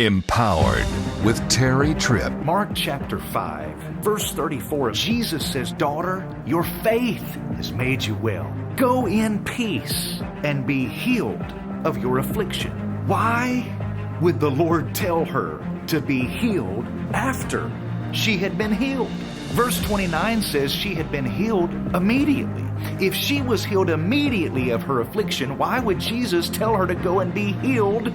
Empowered with Terry Tripp. Mark chapter 5, verse 34, Jesus says, "Daughter, your faith has made you well. Go in peace and be healed of your affliction." Why would the Lord tell her to be healed after she had been healed? Verse 29 says she had been healed immediately. If she was healed immediately of her affliction, why would Jesus tell her to go and be healed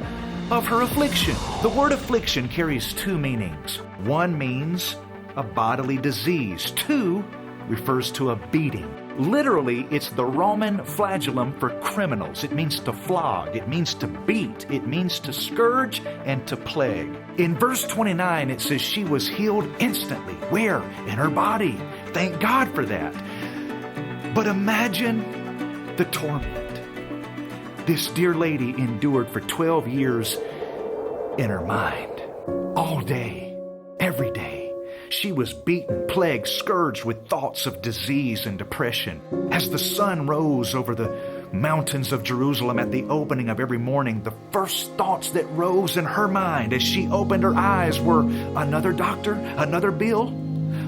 of her affliction? The word affliction carries two meanings. One means a bodily disease. Two refers to a beating. Literally, it's the Roman flagellum for criminals. It means to flog. It means to beat. It means to scourge and to plague. In verse 29, it says she was healed instantly. Where? In her body. Thank God for that. But imagine the torment this dear lady endured for 12 years in her mind. All day, every day, she was beaten, plagued, scourged with thoughts of disease and depression. As the sun rose over the mountains of Jerusalem at the opening of every morning, the first thoughts that rose in her mind as she opened her eyes were another doctor, another bill,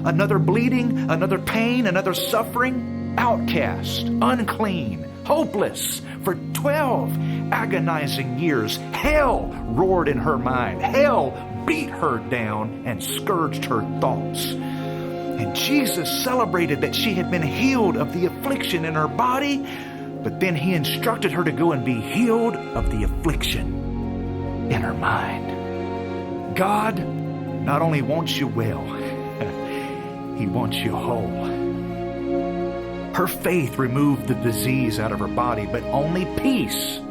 another bleeding, another pain, another suffering, outcast, unclean, hopeless. For 12 agonizing years, hell roared in her mind. Hell beat her down and scourged her thoughts. And Jesus celebrated that she had been healed of the affliction in her body, but then he instructed her to go and be healed of the affliction in her mind. God not only wants you well, he wants you whole. Her faith removed the disease out of her body, but only peace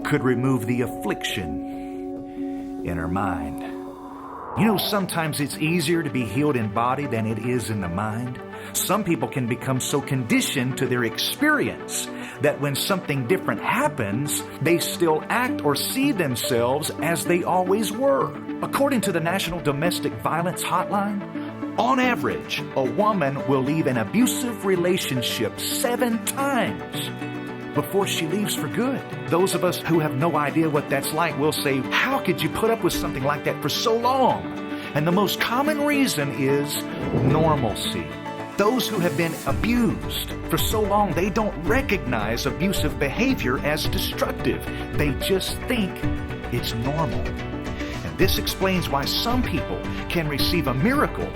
could remove the affliction in her mind. You know, sometimes it's easier to be healed in body than it is in the mind. Some people can become so conditioned to their experience that when something different happens, they still act or see themselves as they always were. According to the National Domestic Violence Hotline, on average, a woman will leave an abusive relationship 7 times before she leaves for good. Those of us who have no idea what that's like will say, "How could you put up with something like that for so long?" And the most common reason is normalcy. Those who have been abused for so long, they don't recognize abusive behavior as destructive. They just think it's normal. And this explains why some people can receive a miracle,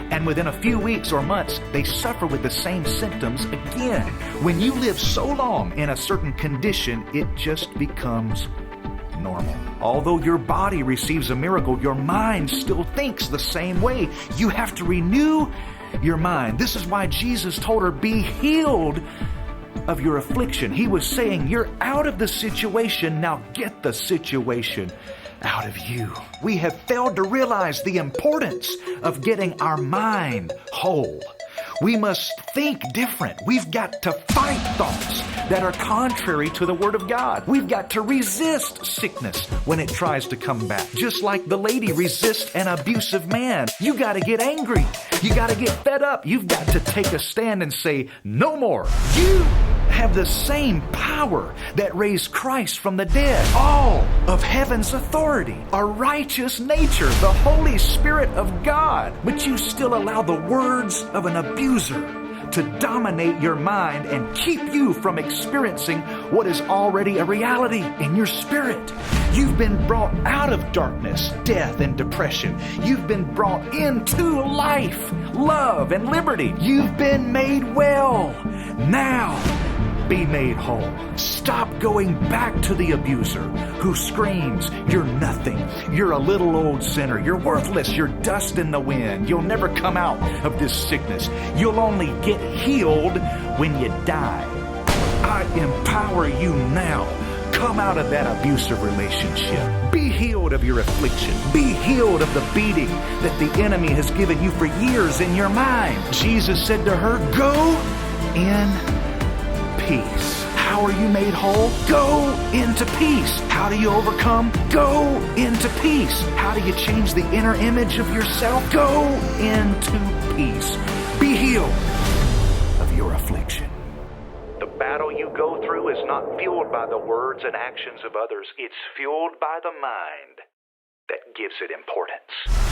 and within a few weeks or months, they suffer with the same symptoms again. When you live so long in a certain condition, it just becomes normal. Although your body receives a miracle, your mind still thinks the same way. You have to renew your mind. This is why Jesus told her, "Be healed of your affliction." He was saying, you're out of the situation, now get the situation out of you. We have failed to realize the importance of getting our mind whole. We must think different. We've got to fight thoughts that are contrary to the Word of God. We've got to resist sickness when it tries to come back. Just like the lady resists an abusive man. You got to get angry. You got to get fed up. You've got to take a stand and say, "No more." You have the same power that raised Christ from the dead. All of heaven's authority, a righteous nature, the Holy Spirit of God. But you still allow the words of an abuser to dominate your mind and keep you from experiencing what is already a reality in your spirit. You've been brought out of darkness, death, and depression. You've been brought into life, love, and liberty. You've been made well. Now, be made whole. Stop going back to the abuser who screams, "You're nothing. You're a little old sinner. You're worthless. You're dust in the wind. You'll never come out of this sickness. You'll only get healed when you die." I empower you now. Come out of that abusive relationship. Be healed of your affliction. Be healed of the beating that the enemy has given you for years in your mind. Jesus said to her, "Go in peace." How are you made whole? Go into peace. How do you overcome? Go into peace. How do you change the inner image of yourself? Go into peace. Be healed of your affliction. The battle you go through is not fueled by the words and actions of others. It's fueled by the mind that gives it importance.